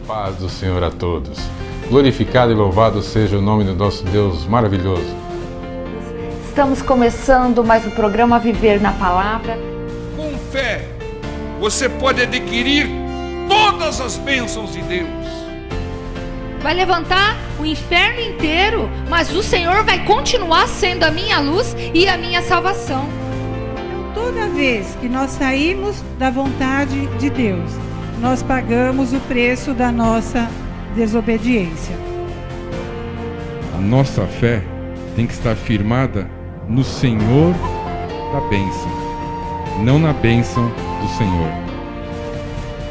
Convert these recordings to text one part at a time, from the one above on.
Paz do Senhor a todos. Glorificado e louvado seja o nome do nosso Deus maravilhoso. Estamos começando mais um programa Viver na Palavra. Com fé, você pode adquirir todas as bênçãos de Deus. Vai levantar o inferno inteiro, mas o Senhor vai continuar sendo a minha luz e a minha salvação. Toda vez que nós saímos da vontade de Deus, nós pagamos o preço da nossa desobediência. A nossa fé tem que estar firmada no Senhor da bênção, não na bênção do Senhor.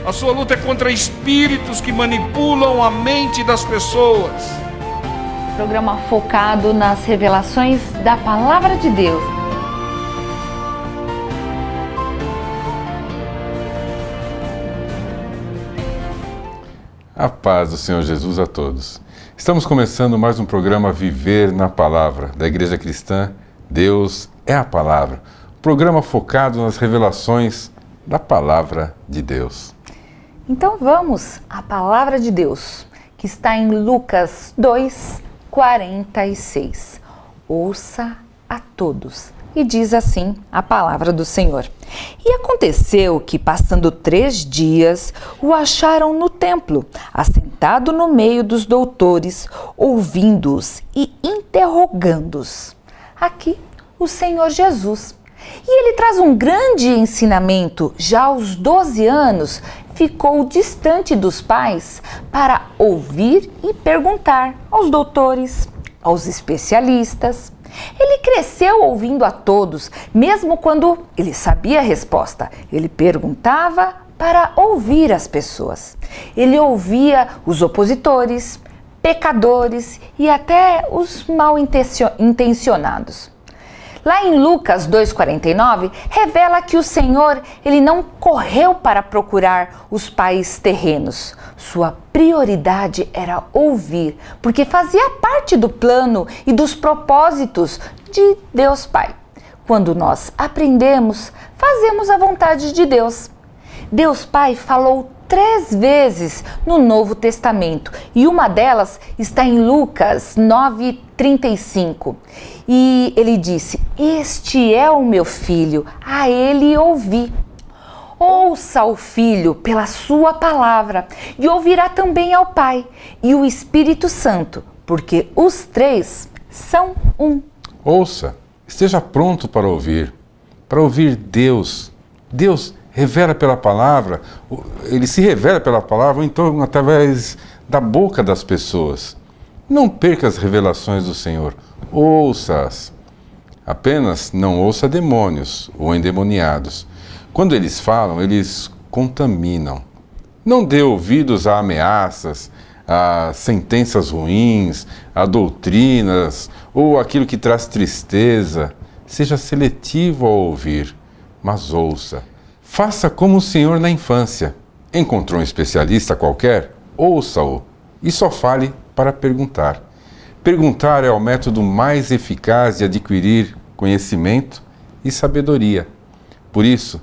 A sua luta é contra espíritos que manipulam a mente das pessoas. Programa focado nas revelações da Palavra de Deus. A paz do Senhor Jesus a todos. Estamos começando mais um programa Viver na Palavra, da Igreja Cristã Deus é a Palavra. Programa focado nas revelações da Palavra de Deus. Então vamos à Palavra de Deus, que está em Lucas 2:46. Ouça a todos. E diz assim a palavra do Senhor. E aconteceu que, passando 3 dias, o acharam no templo, assentado no meio dos doutores, ouvindo-os e interrogando-os. Aqui, o Senhor Jesus. E ele traz um grande ensinamento. Já aos 12 anos, ficou distante dos pais para ouvir e perguntar aos doutores, aos especialistas. Ele cresceu ouvindo a todos, mesmo quando ele sabia a resposta. Ele perguntava para ouvir as pessoas. Ele ouvia os opositores, pecadores e até os mal intencionados. Lá em Lucas 2:49, revela que o Senhor, ele não correu para procurar os pais terrenos. Sua prioridade era ouvir, porque fazia parte do plano e dos propósitos de Deus Pai. Quando nós aprendemos, fazemos a vontade de Deus. Deus Pai falou 3 vezes no Novo Testamento e uma delas está em Lucas 9:35. E ele disse: "Este é o meu filho, a ele ouvi." Ouça o Filho pela sua palavra e ouvirá também ao Pai e o Espírito Santo, porque os 3 são um. Ouça, esteja pronto para ouvir Deus. Deus revela pela palavra, ele se revela pela palavra, ou então através da boca das pessoas. Não perca as revelações do Senhor, ouça-as. Apenas não ouça demônios ou endemoniados. Quando eles falam, eles contaminam. Não dê ouvidos a ameaças, a sentenças ruins, a doutrinas ou aquilo que traz tristeza. Seja seletivo ao ouvir, mas ouça. Faça como o Senhor na infância. Encontrou um especialista qualquer? Ouça-o e só fale para perguntar. Perguntar é o método mais eficaz de adquirir conhecimento e sabedoria. Por isso,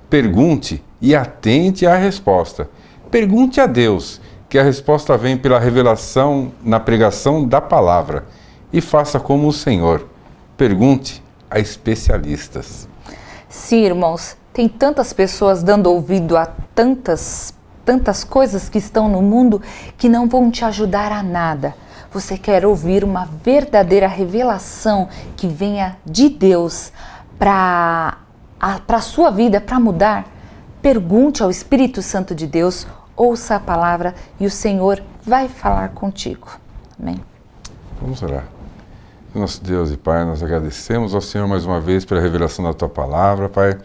pergunte e atente à resposta. Pergunte a Deus, que a resposta vem pela revelação na pregação da palavra. E faça como o Senhor. Pergunte a especialistas. Sim, irmãos, tem tantas pessoas dando ouvido a tantas coisas que estão no mundo que não vão te ajudar a nada. Você quer ouvir uma verdadeira revelação que venha de Deus para a sua vida, para mudar? Pergunte ao Espírito Santo de Deus, ouça a palavra e o Senhor vai falar contigo. Amém? Vamos orar. Nosso Deus e Pai, nós agradecemos ao Senhor mais uma vez pela revelação da Tua palavra, Pai,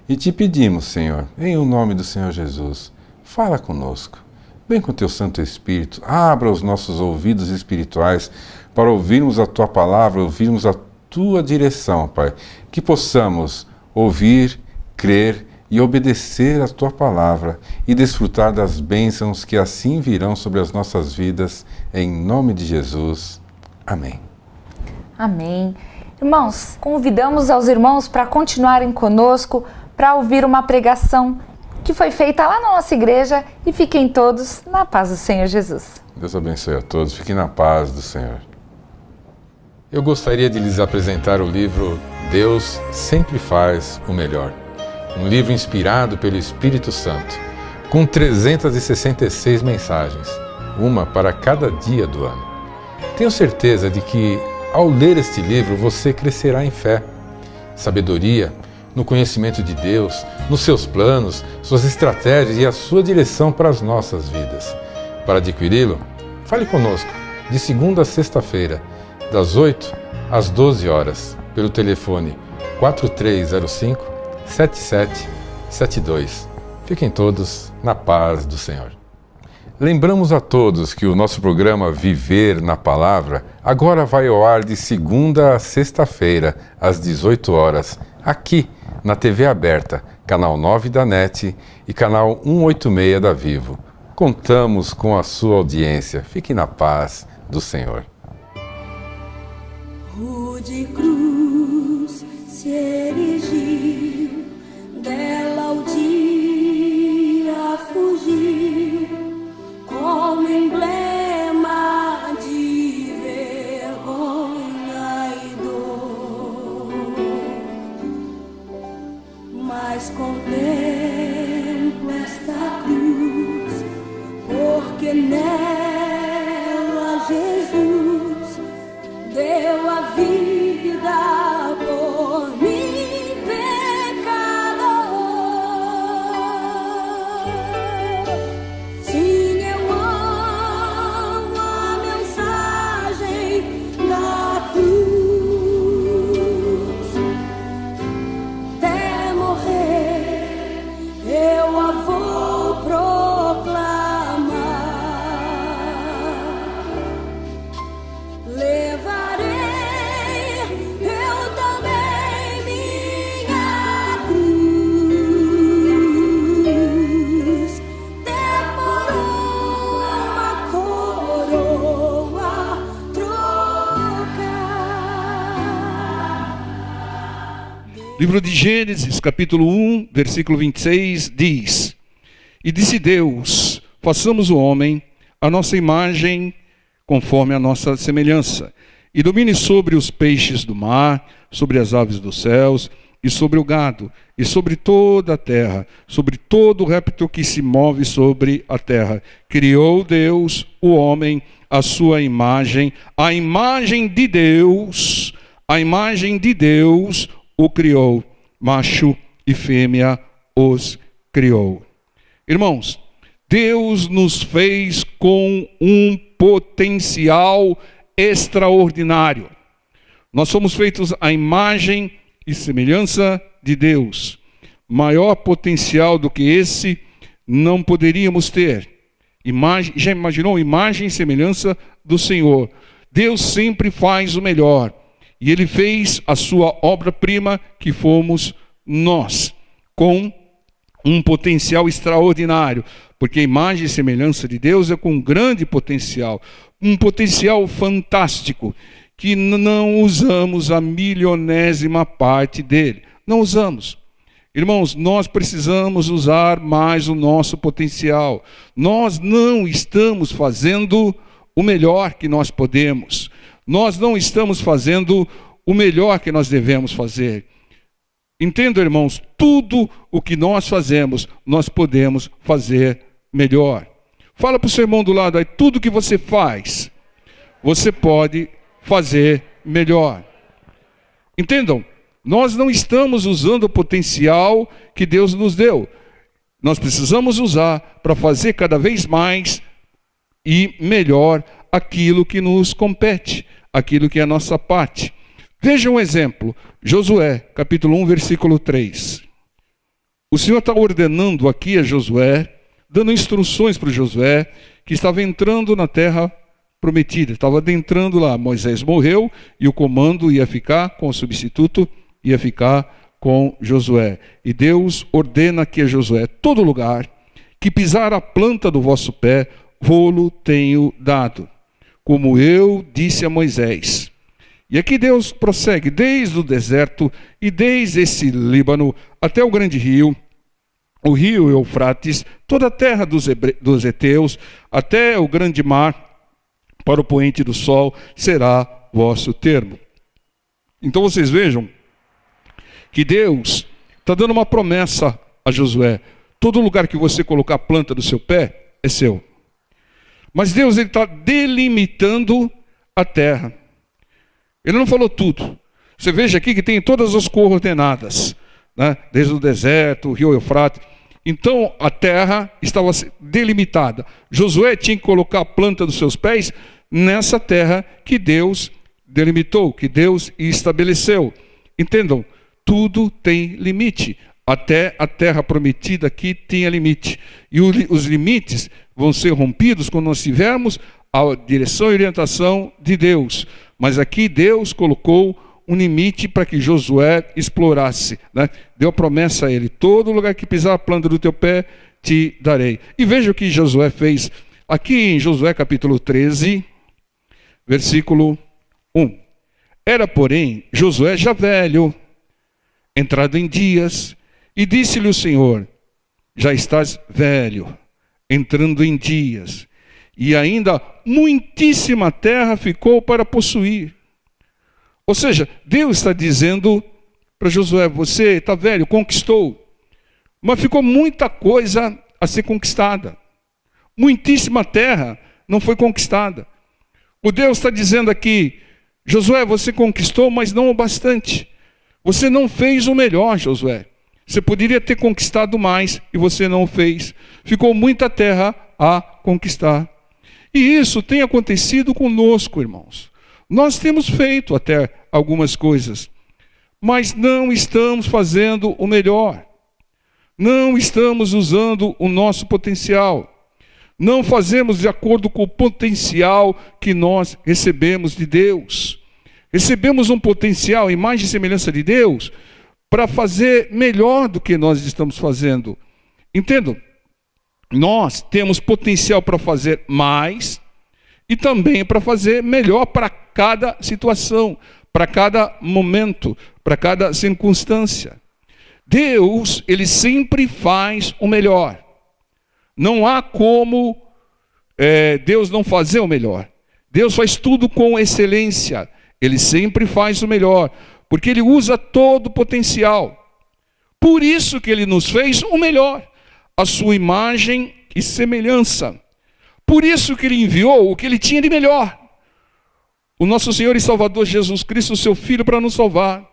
e te pedimos, Senhor, em o nome do Senhor Jesus, fala conosco. Vem com Teu Santo Espírito, abra os nossos ouvidos espirituais para ouvirmos a Tua palavra, ouvirmos a Tua direção, Pai, que possamos ouvir, crer e obedecer a Tua palavra e desfrutar das bênçãos que assim virão sobre as nossas vidas, em nome de Jesus. Amém. Amém. Irmãos, convidamos aos irmãos para continuarem conosco, para ouvir uma pregação que foi feita lá na nossa igreja e fiquem todos na paz do Senhor Jesus. Deus abençoe a todos. Fiquem na paz do Senhor. Eu gostaria de lhes apresentar o livro Deus Sempre Faz o Melhor. Um livro inspirado pelo Espírito Santo, com 366 mensagens, uma para cada dia do ano. Tenho certeza de que, ao ler este livro, você crescerá em fé, sabedoria, no conhecimento de Deus, nos seus planos, suas estratégias e a sua direção para as nossas vidas. Para adquiri-lo, fale conosco, de segunda a sexta-feira, das 8 às 12 horas, pelo telefone 4305-7772. Fiquem todos na paz do Senhor. Lembramos a todos que o nosso programa Viver na Palavra agora vai ao ar de segunda a sexta-feira, às 18 horas, aqui na TV aberta, canal 9 da NET e canal 186 da Vivo. Contamos com a sua audiência. Fique na paz do Senhor. Rude cruz se erigiu, dela o dia fugiu, como emblema de vergonha e dor. Mas contemplo esta cruz, porque nela Jesus deu a vida por mim, pecador. Sim, eu amo a mensagem da cruz. Até morrer eu a vou proclamar. Levarei eu também minha cruz, até por uma coroa trocar. Livro de Gênesis, capítulo 1, versículo 26, diz: E disse Deus, façamos o homem a nossa imagem, conforme a nossa semelhança, e domine sobre os peixes do mar, sobre as aves dos céus, e sobre o gado, e sobre toda a terra, sobre todo o réptil que se move sobre a terra. Criou Deus o homem à sua imagem, a imagem de Deus o criou, macho e fêmea os criou. Irmãos, Deus nos fez com um potencial extraordinário. Nós somos feitos à imagem e semelhança de Deus. Maior potencial do que esse não poderíamos ter. Já imaginou imagem e semelhança do Senhor? Deus sempre faz o melhor. E Ele fez a sua obra-prima, que fomos nós, com um potencial extraordinário. Porque a imagem e semelhança de Deus é com grande potencial. Um potencial fantástico, que não usamos a milionésima parte dele. Não usamos. Irmãos, nós precisamos usar mais o nosso potencial. Nós não estamos fazendo o melhor que nós podemos. Nós não estamos fazendo o melhor que nós devemos fazer. Entenda, irmãos, tudo o que nós fazemos, nós podemos fazer melhor. Fala para o seu irmão do lado aí, tudo que você faz, você pode fazer melhor. Entendam, nós não estamos usando o potencial que Deus nos deu. Nós precisamos usar para fazer cada vez mais e melhor aquilo que nos compete, aquilo que é a nossa parte. Veja um exemplo, Josué, capítulo 1, versículo 3. O Senhor está ordenando aqui a Josué, dando instruções para Josué, que estava entrando na terra prometida, estava adentrando lá. Moisés morreu e o comando ia ficar com o substituto, ia ficar com Josué. E Deus ordena aqui a Josué, todo lugar que pisar a planta do vosso pé, vô-lo tenho dado, como eu disse a Moisés. E aqui Deus prossegue, desde o deserto e desde esse Líbano até o grande rio, o rio Eufrates, toda a terra dos heteus, até o grande mar, para o poente do sol, será vosso termo. Então vocês vejam que Deus está dando uma promessa a Josué. Todo lugar que você colocar a planta do seu pé é seu. Mas Deus está delimitando a terra. Ele não falou tudo. Você veja aqui que tem todas as coordenadas, né? Desde o deserto, o rio Eufrates. Então a terra estava delimitada. Josué tinha que colocar a planta dos seus pés nessa terra que Deus delimitou, que Deus estabeleceu. Entendam, tudo tem limite. Até a terra prometida aqui tinha limite. E os limites vão ser rompidos quando nós tivermos a direção e orientação de Deus. Mas aqui Deus colocou um limite para que Josué explorasse, né? Deu a promessa a ele: todo lugar que pisar a planta do teu pé, te darei. E veja o que Josué fez. Aqui em Josué capítulo 13, versículo 1. Era, porém, Josué já velho, entrado em dias, e disse-lhe o Senhor: já estás velho, entrando em dias, e ainda muitíssima terra ficou para possuir. Ou seja, Deus está dizendo para Josué: você está velho, conquistou, mas ficou muita coisa a ser conquistada. Muitíssima terra não foi conquistada. O Deus está dizendo aqui: Josué, você conquistou, mas não o bastante. Você não fez o melhor, Josué. Você poderia ter conquistado mais e você não fez. Ficou muita terra a conquistar. E isso tem acontecido conosco, irmãos. Nós temos feito até algumas coisas, mas não estamos fazendo o melhor. Não estamos usando o nosso potencial. Não fazemos de acordo com o potencial que nós recebemos de Deus. Recebemos um potencial, imagem e semelhança de Deus, para fazer melhor do que nós estamos fazendo. Entendam? Nós temos potencial para fazer mais e também para fazer melhor para cada situação, para cada momento, para cada circunstância. Deus, ele sempre faz o melhor. Não há como Deus não fazer o melhor. Deus faz tudo com excelência. Ele sempre faz o melhor, porque ele usa todo o potencial. Por isso que ele nos fez o melhor, a sua imagem e semelhança. Por isso que ele enviou o que ele tinha de melhor, o nosso Senhor e Salvador Jesus Cristo, seu Filho, para nos salvar.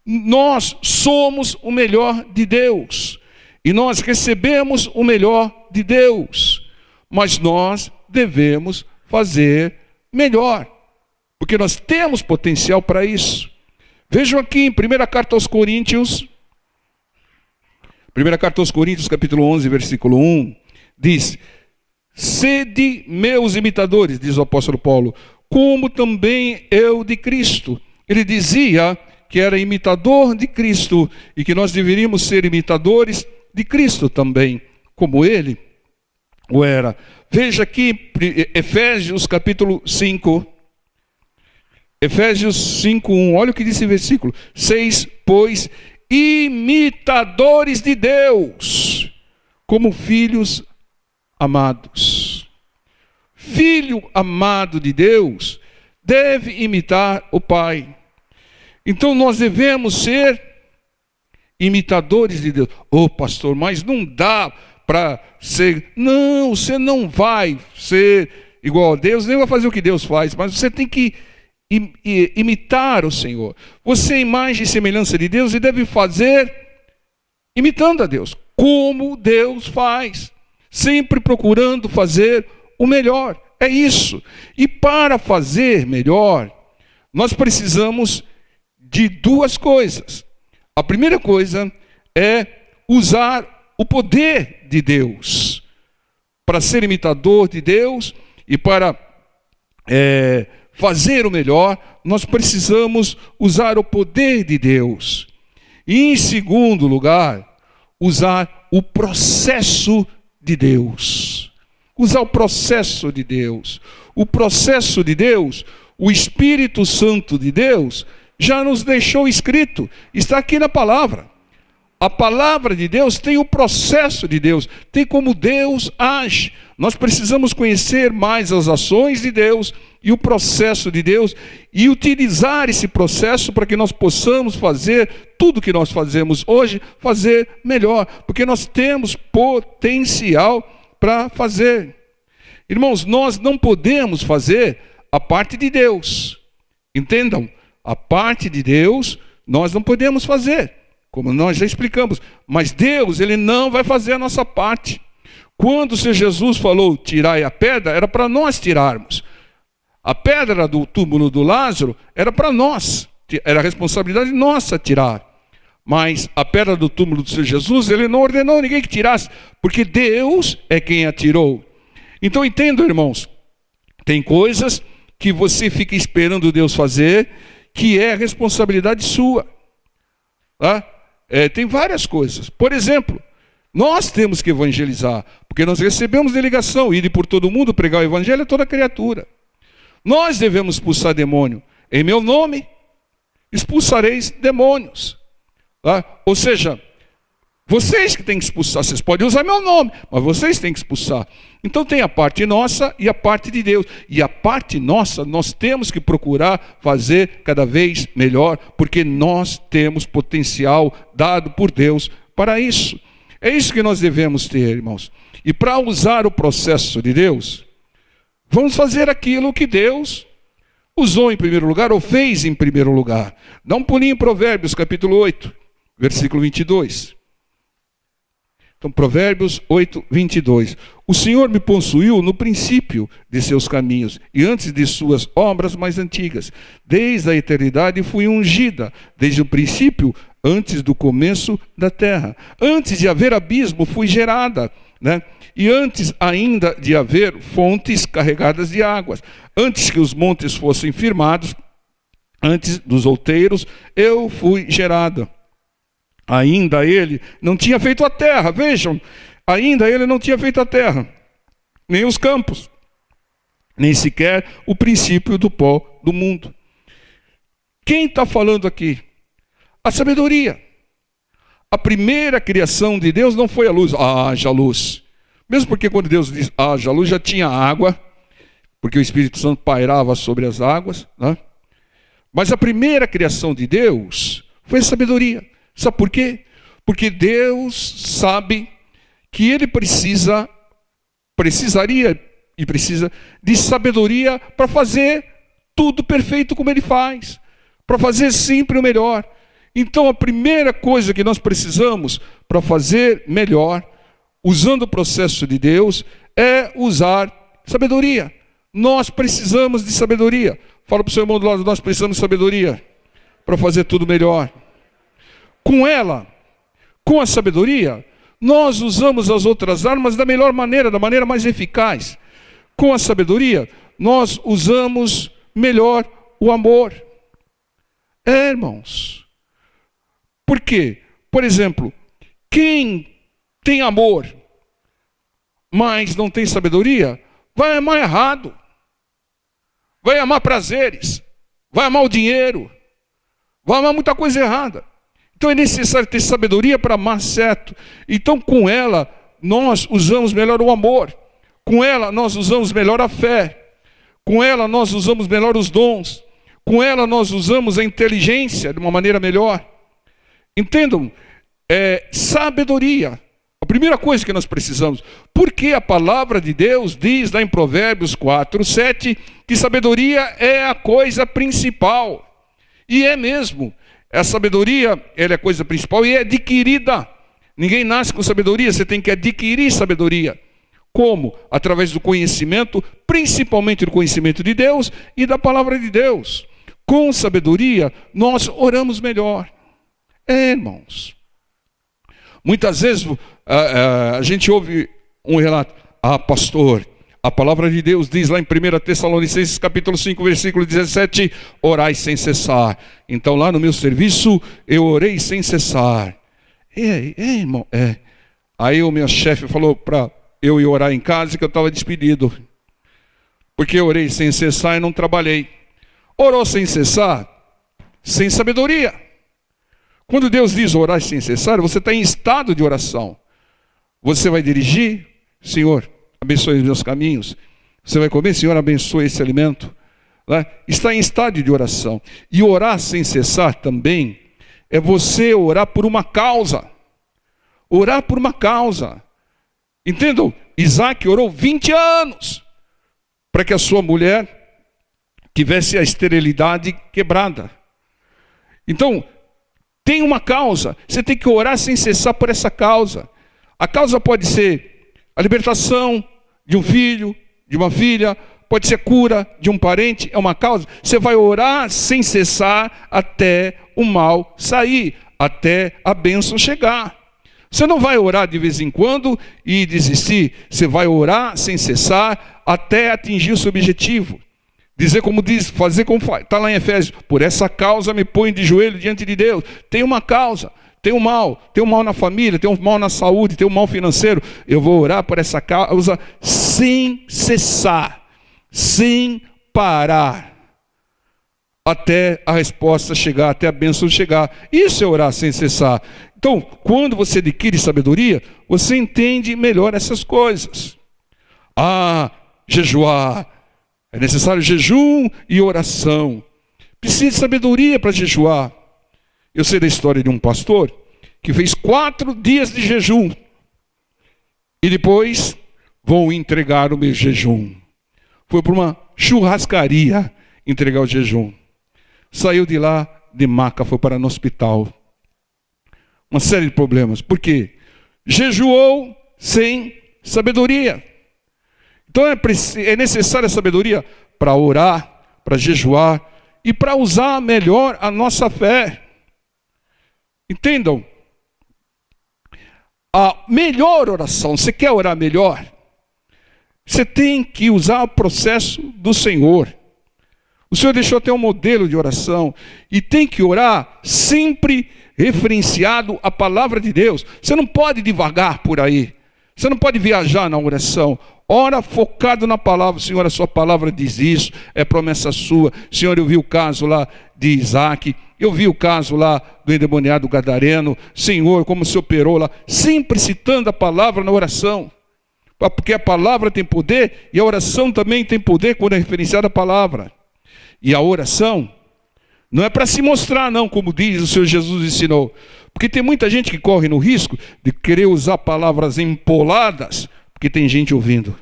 Nós somos o melhor de Deus, e nós recebemos o melhor de Deus, mas nós devemos fazer melhor, porque nós temos potencial para isso. Vejam aqui em 1 Carta aos Coríntios, 1 Carta aos Coríntios, capítulo 11, versículo 1, diz: sede meus imitadores, diz o apóstolo Paulo, como também eu de Cristo. Ele dizia que era imitador de Cristo e que nós deveríamos ser imitadores de Cristo também, como ele o era. Veja aqui Efésios capítulo 5, Efésios 5:1, olha o que diz esse versículo: 6, pois imitadores de Deus, como filhos amados. Filho amado de Deus deve imitar o Pai. Então nós devemos ser imitadores de Deus. Ô pastor, mas não dá para ser... Não, você não vai ser igual a Deus, nem vai fazer o que Deus faz, mas você tem que imitar o Senhor. Você é imagem e semelhança de Deus e deve fazer imitando a Deus, como Deus faz, sempre procurando fazer o melhor. É isso. E para fazer melhor, nós precisamos de duas coisas. A primeira coisa é usar o poder de Deus. Para ser imitador de Deus e para fazer o melhor, nós precisamos usar o poder de Deus. E em segundo lugar, usar o processo de Deus. Usar o processo de Deus. O processo de Deus, o Espírito Santo de Deus, já nos deixou escrito, está aqui na palavra. a palavra de Deus tem o processo de Deus, tem como Deus age. Nós precisamos conhecer mais as ações de Deus e o processo de Deus e utilizar esse processo para que nós possamos fazer tudo que nós fazemos hoje, fazer melhor, porque nós temos potencial para fazer. Irmãos, nós não podemos fazer a parte de Deus. Entendam, a parte de Deus nós não podemos fazer, como nós já explicamos, mas Deus, Ele não vai fazer a nossa parte. Quando o Senhor Jesus falou, tirai a pedra, era para nós tirarmos. A pedra do túmulo do Lázaro era para nós, era a responsabilidade nossa tirar. Mas a pedra do túmulo do Senhor Jesus, Ele não ordenou ninguém que tirasse, porque Deus é quem a tirou. Então entendam, irmãos, tem coisas que você fica esperando Deus fazer, que é responsabilidade sua. Tá? Tem várias coisas. Por exemplo, nós temos que evangelizar, porque nós recebemos delegação, ir por todo mundo, pregar o evangelho a toda criatura. Nós devemos expulsar demônio. Em meu nome, expulsareis demônios. Tá? Ou seja, vocês que têm que expulsar, vocês podem usar meu nome, mas vocês têm que expulsar. Então tem a parte nossa e a parte de Deus. E a parte nossa, nós temos que procurar fazer cada vez melhor, porque nós temos potencial dado por Deus para isso. É isso que nós devemos ter, irmãos. E para usar o processo de Deus, vamos fazer aquilo que Deus usou em primeiro lugar, ou fez em primeiro lugar. Dá um pulinho em Provérbios, capítulo 8, versículo 22. Então, Provérbios 8, 22. O Senhor me possuiu no princípio de seus caminhos, e antes de suas obras mais antigas. Desde a eternidade fui ungida, desde o princípio, antes do começo da terra. Antes de haver abismo, fui gerada, né? E antes ainda de haver fontes carregadas de águas. Antes que os montes fossem firmados, antes dos outeiros, eu fui gerada. Ainda ele não tinha feito a terra, vejam, ainda ele não tinha feito a terra, nem os campos, nem sequer o princípio do pó do mundo. Quem está falando aqui? A sabedoria. A primeira criação de Deus não foi a luz, haja luz. Mesmo porque quando Deus diz haja luz, já tinha água, porque o Espírito Santo pairava sobre as águas, né? Mas a primeira criação de Deus foi a sabedoria. Sabe por quê? Porque Deus sabe que Ele precisa de sabedoria para fazer tudo perfeito como Ele faz, para fazer sempre o melhor. Então a primeira coisa que nós precisamos para fazer melhor, usando o processo de Deus, é usar sabedoria. Nós precisamos de sabedoria. Fala para o seu irmão do lado, nós precisamos de sabedoria para fazer tudo melhor. Com ela, com a sabedoria, nós usamos as outras armas da melhor maneira, da maneira mais eficaz. Com a sabedoria, nós usamos melhor o amor. Irmãos. Por quê? Por exemplo, quem tem amor, mas não tem sabedoria, vai amar errado. Vai amar prazeres, vai amar o dinheiro, vai amar muita coisa errada. Então é necessário ter sabedoria para amar certo. Então com ela nós usamos melhor o amor. Com ela nós usamos melhor a fé. Com ela nós usamos melhor os dons. Com ela nós usamos a inteligência de uma maneira melhor. Entendam? Sabedoria. A primeira coisa que nós precisamos. Porque a palavra de Deus diz lá em Provérbios 4, 7, que sabedoria é a coisa principal. E é mesmo. A sabedoria, ela é a coisa principal e é adquirida. Ninguém nasce com sabedoria, você tem que adquirir sabedoria. Como? Através do conhecimento, principalmente do conhecimento de Deus e da palavra de Deus. Com sabedoria, nós oramos melhor. Irmãos. Muitas vezes a gente ouve um relato. Pastor, a palavra de Deus diz lá em 1 Tessalonicenses capítulo 5, versículo 17, orai sem cessar. Então lá no meu serviço, eu orei sem cessar. Irmão, Aí o meu chefe falou para eu ir orar em casa que eu estava despedido. Porque eu orei sem cessar e não trabalhei. Orou sem cessar, sem sabedoria. Quando Deus diz orar sem cessar, você está em estado de oração. Você vai dirigir, Senhor, abençoe os meus caminhos. Você vai comer, Senhor, abençoe esse alimento. Está em estado de oração. E orar sem cessar também é você orar por uma causa. Orar por uma causa. Entendam? Isaac orou 20 anos para que a sua mulher tivesse a esterilidade quebrada. Então, tem uma causa. Você tem que orar sem cessar por essa causa. A causa pode ser a libertação de um filho, de uma filha, pode ser a cura de um parente, é uma causa. Você vai orar sem cessar até o mal sair, até a bênção chegar. Você não vai orar de vez em quando e desistir. Você vai orar sem cessar até atingir o seu objetivo. Dizer como diz, fazer como faz. Está lá em Efésios. Por essa causa me ponho de joelho diante de Deus. Tem uma causa. Tem um mal na família, tem um mal na saúde, tem um mal financeiro. Eu vou orar por essa causa sem cessar, sem parar, até a resposta chegar, até a bênção chegar. Isso é orar sem cessar. Então, quando você adquire sabedoria, você entende melhor essas coisas. Jejuar. É necessário jejum e oração. Precisa de sabedoria para jejuar. Eu sei da história de um pastor que fez 4 dias de jejum. E depois vão entregar o meu jejum. Foi para uma churrascaria entregar o jejum. Saiu de lá de maca, foi para no hospital. Uma série de problemas. Por quê? Jejuou sem sabedoria. Então é necessária sabedoria para orar, para jejuar e para usar melhor a nossa fé. Entendam? A melhor oração, você quer orar melhor? Você tem que usar o processo do Senhor. O Senhor deixou até um modelo de oração. E tem que orar sempre referenciado à palavra de Deus. Você não pode divagar por aí. Você não pode viajar na oração. Ora focado na palavra. Senhor, a sua palavra diz isso, é promessa sua. Senhor, eu vi o caso lá de Isaac, eu vi o caso lá do endemoniado gadareno. Senhor, como se operou lá, sempre citando a palavra na oração. Porque a palavra tem poder e a oração também tem poder quando é referenciada a palavra. E a oração não é para se mostrar não, como diz o Senhor Jesus ensinou. Porque tem muita gente que corre no risco de querer usar palavras empoladas, porque tem gente ouvindo.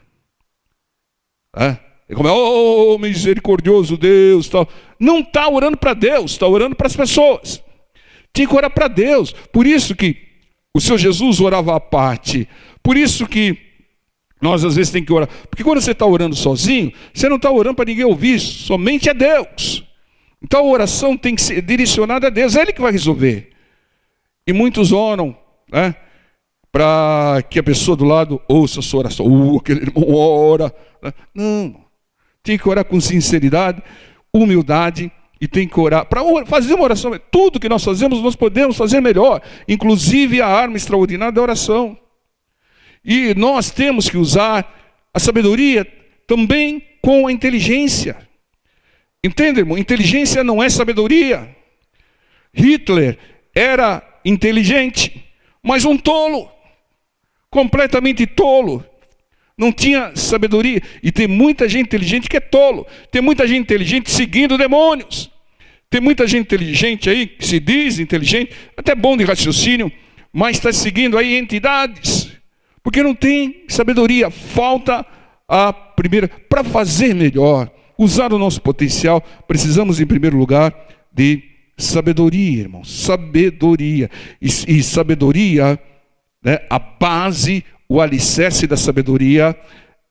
É como, misericordioso Deus, tal. Não está orando para Deus, está orando para as pessoas. Tem que orar para Deus. Por isso que o Senhor Jesus orava à parte. Por isso que nós às vezes tem que orar. Porque quando você está orando sozinho, você não está orando para ninguém ouvir, somente a Deus. Então a oração tem que ser direcionada a Deus, é Ele que vai resolver. E muitos oram, né, para que a pessoa do lado ouça a sua oração. Aquele irmão ora. Não, tem que orar com sinceridade, humildade, e tem que orar. Para fazer uma oração, tudo que nós fazemos, nós podemos fazer melhor. Inclusive a arma extraordinária da oração. E nós temos que usar a sabedoria também com a inteligência. Entende, irmão? Inteligência não é sabedoria. Hitler era inteligente, mas um tolo. Completamente tolo. Não tinha sabedoria. E tem muita gente inteligente que é tolo. Tem muita gente inteligente seguindo demônios. Tem muita gente inteligente aí, que se diz inteligente, até bom de raciocínio, mas está seguindo aí entidades. Porque não tem sabedoria. Falta a primeira. Para fazer melhor, usar o nosso potencial, precisamos em primeiro lugar de sabedoria, irmãos. Sabedoria. E sabedoria, né, a base, o alicerce da sabedoria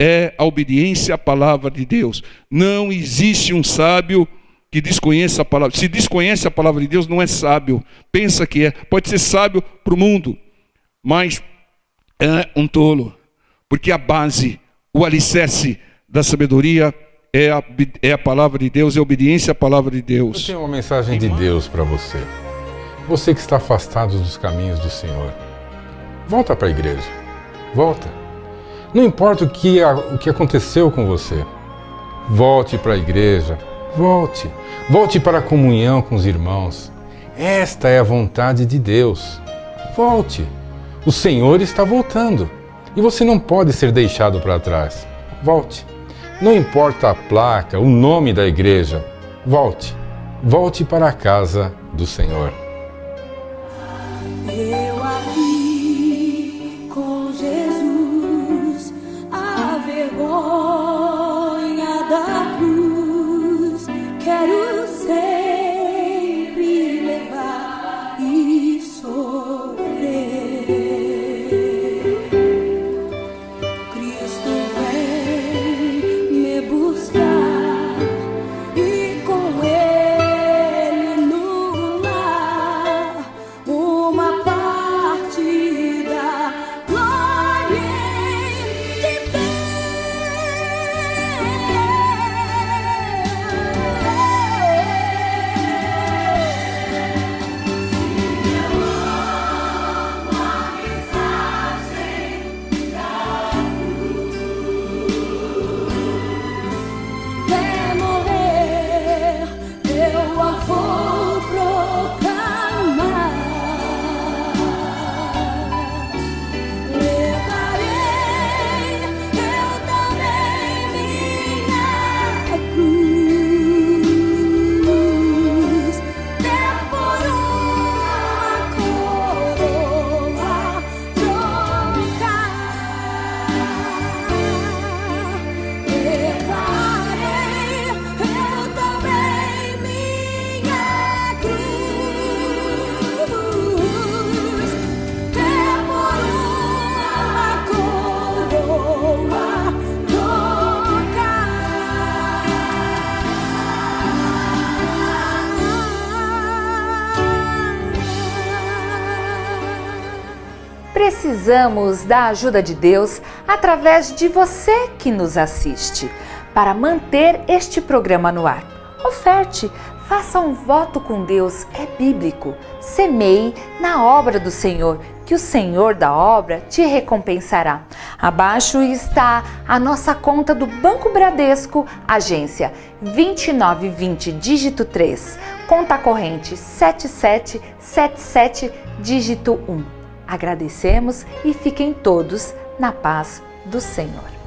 é a obediência à palavra de Deus. Não existe um sábio que desconheça a palavra. Se desconhece a palavra de Deus, não é sábio. Pensa que é. Pode ser sábio para o mundo, mas é um tolo. Porque a base, o alicerce da sabedoria é a palavra de Deus, é a obediência à palavra de Deus. Eu tenho uma mensagem de Deus para você. Você que está afastado dos caminhos do Senhor, volta para a igreja. Volta. Não importa o que aconteceu com você. Volte para a igreja. Volte. Volte para a comunhão com os irmãos. Esta é a vontade de Deus. Volte. O Senhor está voltando e você não pode ser deixado para trás. Volte. Não importa a placa, o nome da igreja. Volte. Volte para a casa do Senhor. Eu aqui com Jesus, a vergonha da cruz, quero sempre levar e sofrer. Cristo vem me buscar e com Ele no lar uma parte da glória de até morrer, eu a vou proclamar. Levarei eu também minha cruz, até por uma coroa trocar. Levarei eu também minha cruz, até por uma coroa trocar. Precisamos da ajuda de Deus através de você que nos assiste, para manter este programa no ar. Oferte, faça um voto com Deus, é bíblico. Semeie na obra do Senhor, que o Senhor da obra te recompensará. Abaixo está a nossa conta do Banco Bradesco, agência 2920, dígito 3, conta corrente 7777, dígito 1. Agradecemos e fiquem todos na paz do Senhor.